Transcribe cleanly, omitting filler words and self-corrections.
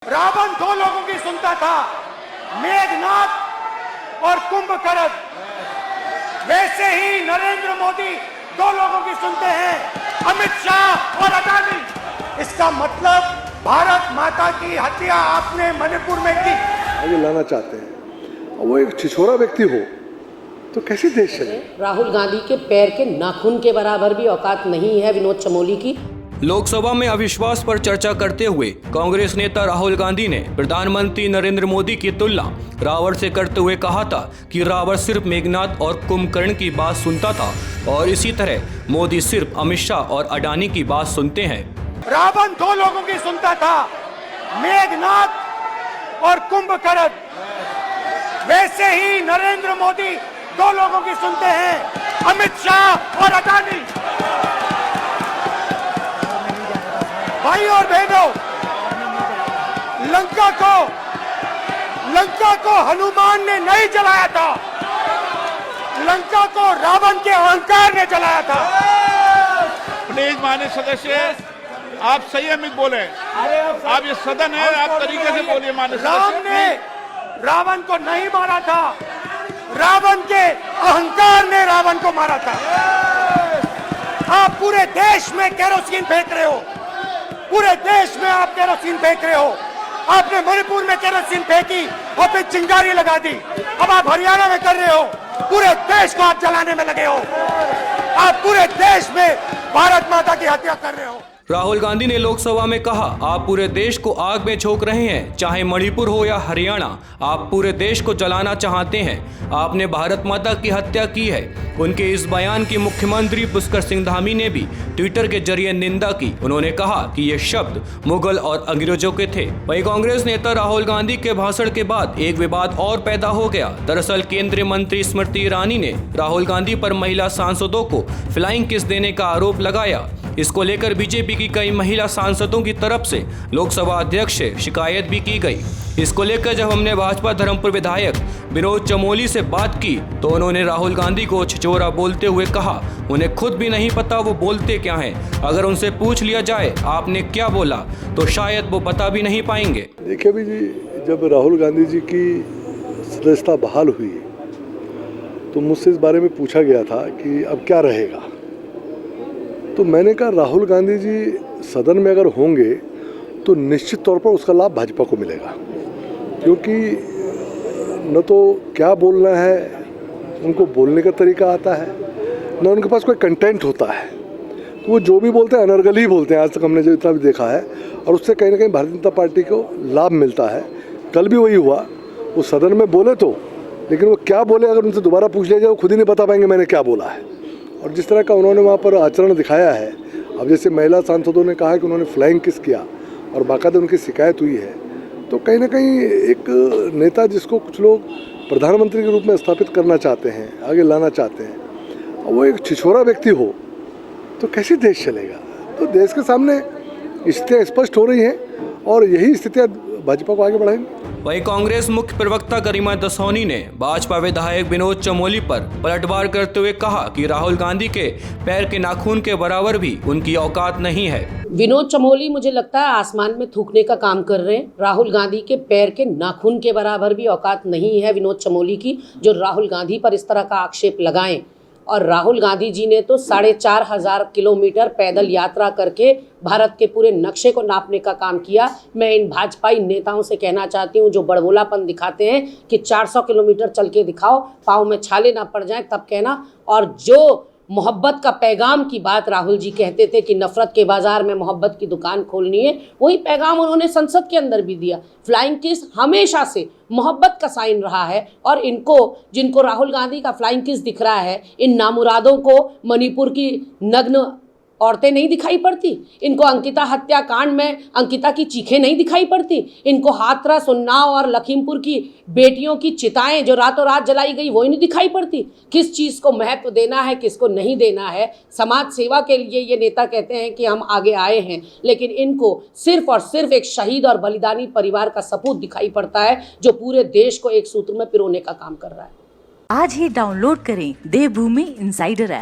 रावण दो लोगों की सुनता था, मेघनाथ और कुंभकर्ण। वैसे ही नरेंद्र मोदी दो लोगों की सुनते हैं, अमित शाह और अडानी। इसका मतलब भारत माता की हत्या आपने मणिपुर में की। आगे लाना चाहते हैं, वो एक छिछोरा व्यक्ति हो तो कैसे देश चले। राहुल गांधी के पैर के नाखून के बराबर भी औकात नहीं है विनोद चमोली की। लोकसभा में अविश्वास पर चर्चा करते हुए कांग्रेस नेता राहुल गांधी ने प्रधानमंत्री नरेंद्र मोदी की तुलना रावण से करते हुए कहा था कि रावण सिर्फ मेघनाथ और कुंभकर्ण की बात सुनता था और इसी तरह मोदी सिर्फ अमित शाह और अडानी की बात सुनते हैं। रावण दो लोगों की सुनता था, मेघनाथ और कुंभकर्ण। वैसे ही नरेंद्र मोदी दो लोगों की सुनते हैं, अमित शाह और अडानी। भाई और बहनों, लंका को हनुमान ने नहीं जलाया था, लंका को रावण के अहंकार ने जलाया था। प्लीज माननीय सदस्य, आप संयमित बोले। आप ये सदन है, आप तरीके से बोलिए। माननीय राम ने रावण को नहीं मारा था, रावण के अहंकार ने रावण को मारा था। आप पूरे देश में केरोसिन फेंक रहे हो, पूरे देश में आप केरोसिन फेंक रहे हो। आपने मणिपुर में केरोसिन फेंकी और फिर चिंगारी लगा दी। अब आप हरियाणा में कर रहे हो, पूरे देश को आप जलाने में लगे हो। आप पूरे देश में भारत माता की हत्या कर रहे हो। राहुल गांधी ने लोकसभा में कहा, आप पूरे देश को आग में झोंक रहे हैं, चाहे मणिपुर हो या हरियाणा, आप पूरे देश को जलाना चाहते हैं। आपने भारत माता की हत्या की है। उनके इस बयान की मुख्यमंत्री पुष्कर सिंह धामी ने भी ट्विटर के जरिए निंदा की। उन्होंने कहा कि ये शब्द मुगल और अंग्रेजों के थे। वहीं कांग्रेस नेता राहुल गांधी के भाषण के बाद एक विवाद और पैदा हो गया। दरअसल केंद्रीय मंत्री स्मृति ईरानी ने राहुल गांधी पर महिला सांसदों को फ्लाइंग किस देने का आरोप लगाया। इसको लेकर बीजेपी की कई महिला सांसदों की तरफ से लोकसभा अध्यक्ष से शिकायत भी की गई। इसको लेकर जब हमने भाजपा धर्मपुर विधायक विनोद चमोली से बात की तो उन्होंने राहुल गांधी को छिछोरा बोलते हुए कहा, उन्हें खुद भी नहीं पता वो बोलते क्या हैं। अगर उनसे पूछ लिया जाए आपने क्या बोला तो शायद वो बता भी नहीं पाएंगे। देखिए अभी जी, जब राहुल गांधी जी की सदस्यता बहाल हुई तो मुझसे इस बारे में पूछा गया था कि अब क्या रहेगा। तो मैंने कहा राहुल गांधी जी सदन में अगर होंगे तो निश्चित तौर पर उसका लाभ भाजपा को मिलेगा, क्योंकि न तो क्या बोलना है उनको बोलने का तरीका आता है, न उनके पास कोई कंटेंट होता है। तो वो जो भी बोलते हैं अनर्गली ही बोलते हैं, आज तक हमने जो इतना भी देखा है, और उससे कहीं ना कहीं भारतीय जनता पार्टी को लाभ मिलता है। कल भी वही हुआ, वो सदन में बोले तो, लेकिन वो क्या बोले अगर उनसे दोबारा पूछ लिया जाए वो खुद ही नहीं बता पाएंगे मैंने क्या बोला है। और जिस तरह का उन्होंने वहाँ पर आचरण दिखाया है, अब जैसे महिला सांसदों ने कहा कि उन्होंने फ्लाइंग किस किया और बाकायदा उनकी शिकायत हुई है, तो कहीं ना कहीं एक नेता जिसको कुछ लोग प्रधानमंत्री के रूप में स्थापित करना चाहते हैं, आगे लाना चाहते हैं, वो एक छिछोरा व्यक्ति हो तो कैसे देश चलेगा। तो देश के सामने स्थितियाँ स्पष्ट हो रही हैं और यही स्थितियाँ भाजपा को आगे बढ़ाएंगी। वहीं कांग्रेस मुख्य प्रवक्ता गरिमा दसौनी ने भाजपा विधायक विनोद चमोली पर पलटवार करते हुए कहा कि राहुल गांधी के पैर के नाखून के बराबर भी उनकी औकात नहीं है। विनोद चमोली मुझे लगता है आसमान में थूकने का काम कर रहे हैं। राहुल गांधी के पैर के नाखून के बराबर भी औकात नहीं है विनोद चमोली की, जो राहुल गांधी पर इस तरह का आक्षेप लगाएं। और राहुल गांधी जी ने तो 4,500 किलोमीटर पैदल यात्रा करके भारत के पूरे नक्शे को नापने का काम किया। मैं इन भाजपाई नेताओं से कहना चाहती हूँ जो बड़बोलापन दिखाते हैं कि 400 किलोमीटर चल के दिखाओ, पाँव में छाले ना पड़ जाएं तब कहना। और जो मोहब्बत का पैगाम की बात राहुल जी कहते थे कि नफरत के बाजार में मोहब्बत की दुकान खोलनी है, वही पैगाम उन्होंने संसद के अंदर भी दिया। फ्लाइंग किस हमेशा से मोहब्बत का साइन रहा है और इनको जिनको राहुल गांधी का फ्लाइंग किस दिख रहा है, इन नामुरादों को मणिपुर की नग्न औरतें नहीं दिखाई पड़ती, इनको अंकिता हत्याकांड में अंकिता की चीखें नहीं दिखाई पड़ती, इनको हाथरस, उन्नाव और लखीमपुर की बेटियों की चिताएं जो रातों रात जलाई गई वो ही नहीं दिखाई पड़ती। किस चीज़ को महत्व देना है, किसको नहीं देना है। समाज सेवा के लिए ये नेता कहते हैं कि हम आगे आए हैं, लेकिन इनको सिर्फ और सिर्फ एक शहीद और बलिदानी परिवार का सपूत दिखाई पड़ता है जो पूरे देश को एक सूत्र में पिरोने का काम कर रहा है। आज ही डाउनलोड करें देवभूमि इनसाइडर ऐप।